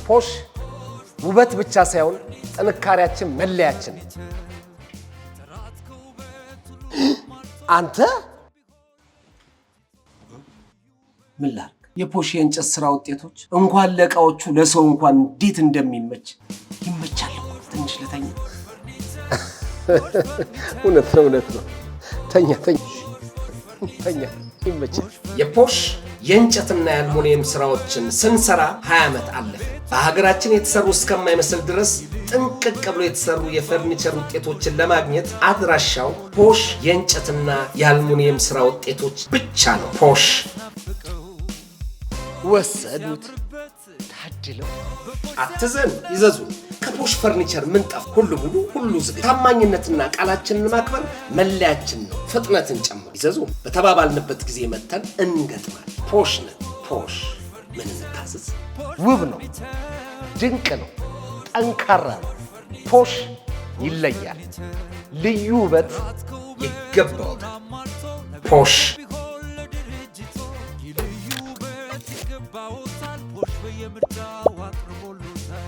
ፖሽ ውበት ብቻ ሳይሆን ጥንካሬያችን መለያችን። አንተ ምን ላድርግ? የፖሽ የእንጨት ስራ ውጤቶች እንኳን ለእቃዎቹ ለሰው እንኳን እንዴት እንደሚመች ይመቻል። ትንሽ ልተኛ። እውነት ነው። ተኛ ይመቻል። የፖሽ የእንጨትና የአልሙኒየም ስራዎችን ስንሰራ 20 ዓመት አለፈ። በሀገራችን የተሰሩ እስከማይመስል ድረስ ጥንቅቅ ብሎ የተሰሩ የፈርኒቸር ውጤቶችን ለማግኘት አድራሻው ፖሽ የእንጨትና የአልሙኒየም ስራ ውጤቶች ብቻ ነው። ፖሽ ወሰዱት፣ ታድለው። አትዘን፣ ይዘዙ። ከፖሽ ፈርኒቸር ምንጣፍ ሁሉ ሙሉ ሁሉ ዝግ። ታማኝነትና ቃላችንን ማክበር መለያችን ነው። ፍጥነትን ጨምሮ ይዘዙ። በተባባልንበት ጊዜ መተን እንገጥማል። ፖሽ ነን። ፖሽ ምን እንታዘዝ? ውብ ነው፣ ድንቅ ነው፣ ጠንካራ ነው። ፖሽ ይለያል። ልዩ ውበት ይገባዋል። ፖሽ